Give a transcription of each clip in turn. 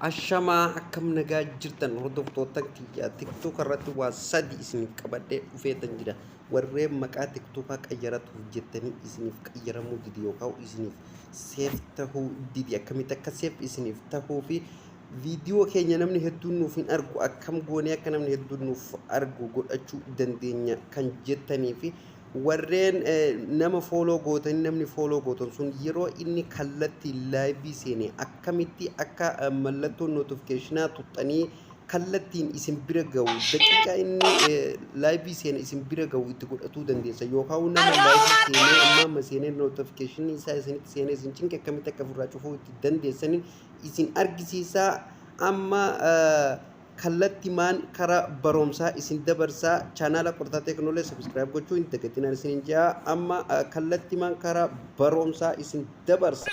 Ashamaa akkam nagaa jirtan hordoftoota kiyya TikTok irratti waa sadi isiniif qabadhee dhufeetan jira. Warreen maqaa TikTokaa qayyaratuuf jettanii isiniif qayyaramuu didi yookaan isiniif seef tahuu didi akkamitti akka seef isiniif tahuu fi viidiyoo keenya namni hedduun nuuf hin argu akkam goonee akka namni hedduun nuuf argu godhachuu dandeenya kan jettanii fi warreen nama follow gootan namni follow gootan sun yeroo inni kallatti live seene akkamitti akka mallattoo notificationaa tuxanii kallattiin isin bira gahu daqiiqaa inni live seene isin bira gahu itti godhatuu dandeessa yookaan nama live seene amma seene notification isaa isinitti seene isin cinqe akkamitti akka ofirraa cufuu itti dandeessaniin isin argisiisaa amma kallatti maan kara baromsaa isin dabarsaa chaanala qortaa teekinooloojii subscribe gochuu hin dagatinaan isin jaa amma kallatti maan kara baromsaa isin dabarsa.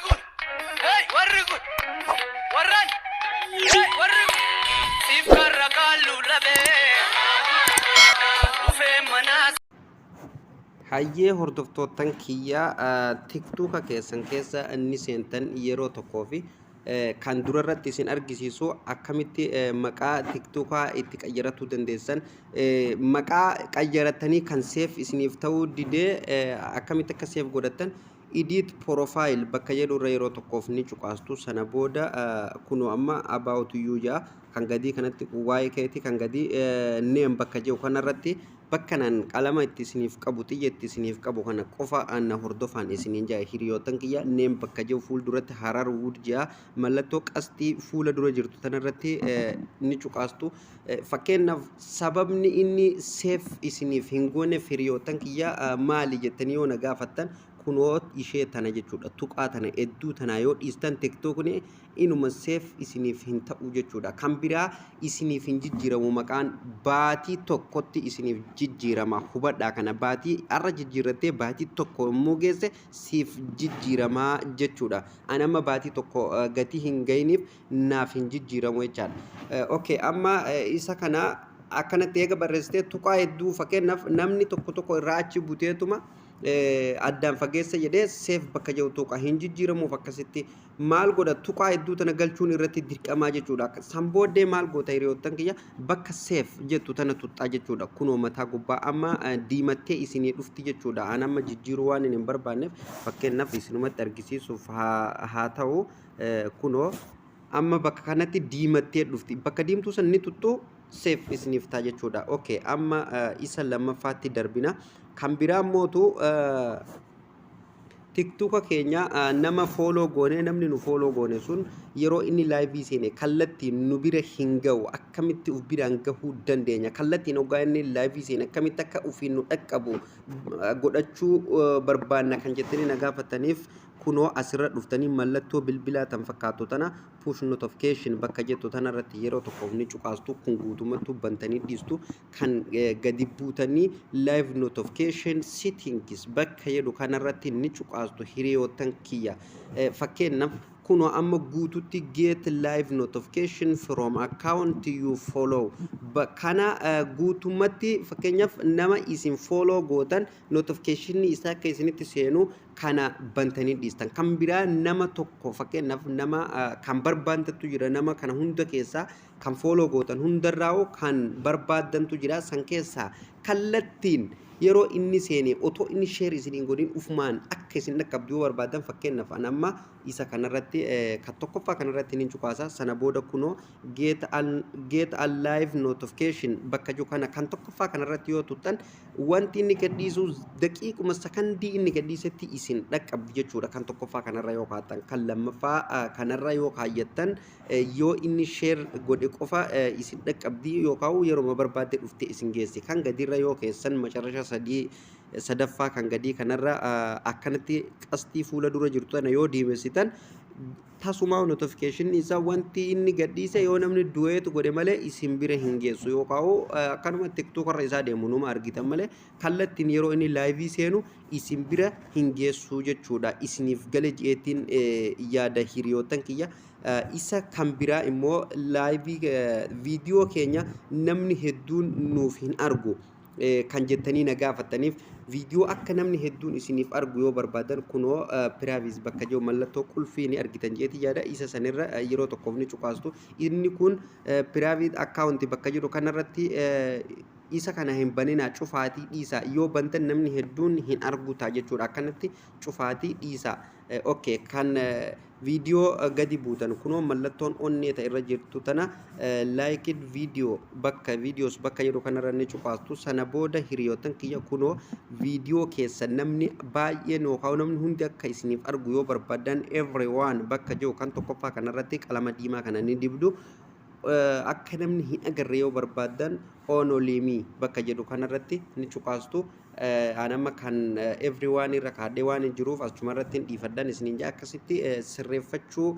Hayyee hordoftootan kiyyaa TikTok keessan keessa inni seentan yeroo tokkoo fi kan durarratti isin argisiisu akkamitti maqaa TikTokaa itti qayyaratuu dandeessan maqaa qayyaratanii kan seef isiniif ta'uu didee akkamitti akka seef godhatan edit profile bakka jedhu irra yeroo tokkoof ni cuqaastu sana booda kunoo amma about you jaa kan gadii kanatti waa'ee keetii kan gadii name bakka jedhu kanarratti bakkanaan qalama itti isiniif qabu xiyyeetti isiniif qabu kana qofa anna hordofaan isiniin jaa hiriyootan kiyya neem bakka jiru fuul duratti harar wud jaa mallattoo qastii fuula dura jirtu tanarratti ni cuqaastu fakkeenyaaf sababni inni seef isiniif hin goone hiriyootan kiyya maali jettanii yoo na gaafattan kunoo ishee tana jechuudha tuqaa tana hedduu tana yoo dhiistan TikTokni inuma seef isiniif hin ta'u jechuudha kan biraa isiniif hin jijjiiramu maqaan baatii tokkotti isiniif jijjiirama hubadhaa kana baatii arra jijjiirrattee baatii tokko immoo geesse siif jijjiiramaa jechuudha ani amma baatii tokko gatii hin ga'iniif naaf hin jijjiiramu jechaadha okay amma isa kana akkanatti eega barreessitee tuqaa hedduu fakkeenyaaf namni tokko irraa achi buteetuma addaan fageessa jedhee seef bakka jiru tuqaa hin jijjiiramuuf akkasitti maal godha tuqaa hedduu tana galchuun irratti dirqamaa jechuudha san booddee maal goota hiriyoottan kiyya bakka seef jettu tana tuxxaa jechuudha kunoo mataa gubbaa amma diimattee isinii dhufti jechuudha an amma jijjiiruu waan hin barbaanneef fakkeenyaaf isinumatti argisiisuuf haa ta'u kunoo amma bakka kanatti diimattee dhufti bakka diimtuu san ni tuxxuu seef isiniif ta'a jechuudha okay amma isa lammaffaatti darbina kan biraa mootu TikTok keenya nama follow goone namni nu follow goone sun yeroo inni live seene kallattiin nu bira hin gahu akkamitti uf biraan gahuu dandeenya kallattiin ogaa inni live seene akkamitti akka ufiin nu dhaqqabu godhachuu barbaanna kan jettanii na gaafataniif kunoo asirra dhuftanii mallattoo bilbilaa tan fakkaatu tana push notification bakka jettu tanarratti yeroo tokkoof ni cuqaastu kun guutumatti bantanii dhiistu kan gadi buutanii live notification settings bakka jedhu kanarratti ni cuqaastu hiriyootan kiyya fakkeenyaaf kuno amma guututti get live notification from account you follow kana guutumatti fakkeenyaaf nama isin follow gootan notification isaa akka isinitti seenu kana bantanii dhiistan kan biraa nama tokko fakkeenyaaf nama kan barbaadantu jira nama kana hunda keessaa kan follow gootan hundarraa kan barbaadantu jira san keessaa kallattiin yeroo inni seene otoo inni share isiniin godhin ufumaan akka isin dhaqqabduu barbaadan fakkeenyaaf an amma isa kanarratti kan tokkoffaa kanarratti ni cuqaasa sana booda kunoo get a live notification bakka jiru kana kan tokkoffaa kanarratti yoo tuttan wanti inni gadhiisu daqiiquma sakandii inni gadhiisetti isin dhaqqabdi jechuudha kan tokkoffaa kanarra yoo kaa'atan kan lammaffaa kanarra yoo kaayyattan yoo inni share godhe qofa isin dhaqqabdi yookaan yeroo barbaadde dhufte isin geessi kan gadirra yoo keessan macarrasha sadaffaa kan gadii kanarra akkanatti qastii fuula dura jirtu tana yoo diimessitan tasumaa notification isa wanti inni gadhiise yoo namni du'eetu godhe malee isin bira hin geessu yookaan akkanuma TikTok irra isaa deemu numa argitan malee kallattiin yeroo inni live seenu isin bira hin geessu jechuudha isiniif gale ji'eetiin yaada hiriyootan kiyya isa kan biraa immoo live viidiyoo keenya namni hedduun nuuf hin argu kan jettanii na gaafataniif فيديو أكا نمني هدون إسنيف أرجو يو بربادن كنو برايفيز بكا جو ملتو كل فيني أرجتن جيتي جادا إيسا سنر يرو تقوفني شقاستو إني كون برايفيز أكاونتي بكا جو كان رتي isa kana hin banina cufaatii dhiisa yoo bantan namni hedduun hin arguta jechuudha akkanatti cufaatii dhiisa okay kan video gadi buutan kuno mallattoon onnee ta irra jirtu tana like video bakka videos bakka jedhu kanarra ni cufaastu sana booda hiriyotan kiyya kuno video keessa namni baay'ee nookaa namni hundi akka isiniif argu yoo barbaadan everyone bakka jiru kan tokkoffaa kanarratti qalama diimaa kana ni dibdu akka namni hin agarre yoo barbaadan onolimi bakka jedhu kanarratti ni cuqaastu anama kan everyone irra kaadhee waan jiruuf achumarratti dhiifaddan isiniin jaa akkasitti sirreeffachuu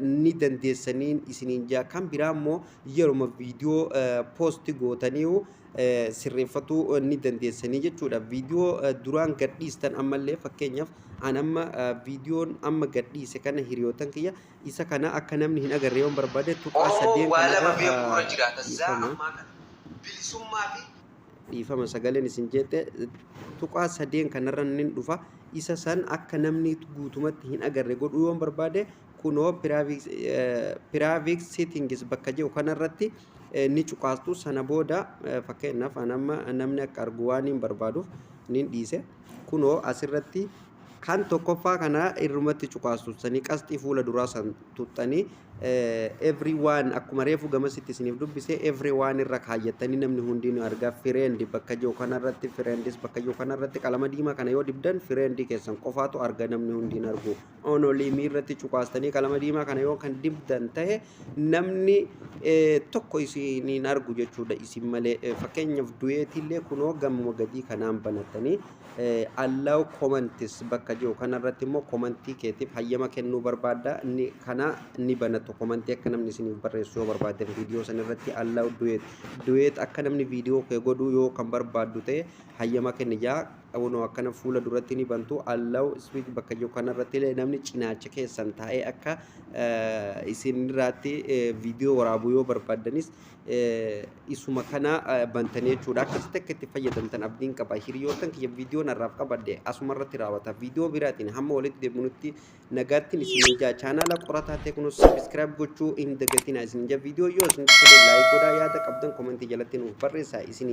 ni dandeessaniin isiniin jaa kan biraa immoo yeroo viidiyoo post gootaniiru sirreeffatu ni dandeessanii jechuudha viidiyoo duraan gadhiistan ammallee fakkeenyaaf anama viidiyoon amma gadhiise kana hiriyotan kiyya isa kana akka namni hin agarre yoo barbaade tuqaa sadeen kana dhiifama sagaleen isin jette tuqaa sadeen kanarra nin dhufa isa san akka namni guutumatti hin agarre godhuu yoo barbaade kunoo private settings bakka jiru kanarratti ni cuqaastu sana booda fakkeenyaaf anama namni akka argu waan hin barbaaduuf nin dhiise kunoo asirratti kan tokkoffaa kana irrumatti cuqaastu sanii qasxii fuula duraa san tuttanii everyone akkuma reefu gamasitti isiniif dubbise everyone irra kaayyatanii namni hundiin argaa friend bakka jiru kanarratti friendis bakka jiru kanarratti qalama diimaa kana yoo dibdan friend keessan qofaatu arga namni hundiin argu only irratti cuqaastanii qalama diimaa kana yoo kan dibdan ta'e namni tokko isiniin argu jechuudha isin malee fakkeenyaaf du'eetillee kunoo gamuma gadii kanaan banatanii allow comments bakka jiru kanarratti immoo commentii keetiif hayyama kennuu barbaada ni kana ni banatu commentii akka namni isiniif barreessuu barbaadan viidiyoo san irratti allow duet akka namni viidiyoo kee godhuu yoo kan barbaaddu ta'e hayyama kenni jaa awno akkana fuula duratti ni bantu allow speak bakka jiru kanarratti namni cinaacha keessan taa'ee akka isin irratti viidiyoo waraabuu yoo barbaadanis isuma kana bantanii jechuudha akkasitti akka itti fayyadamtan abdiin qaba hiriyootan kiyya viidiyoo narraaf qabadde asuma irratti raawwata viidiyoo biraatiin hamma walitti deebinutti nagaattiin isin jaa chaanaala qorataa ta'e kunuun subscribe gochuu hin dagatina isin jaa viidiyoo yoo isin like godhaa yaada qabdan komentii jalatti nuuf barreessaa isin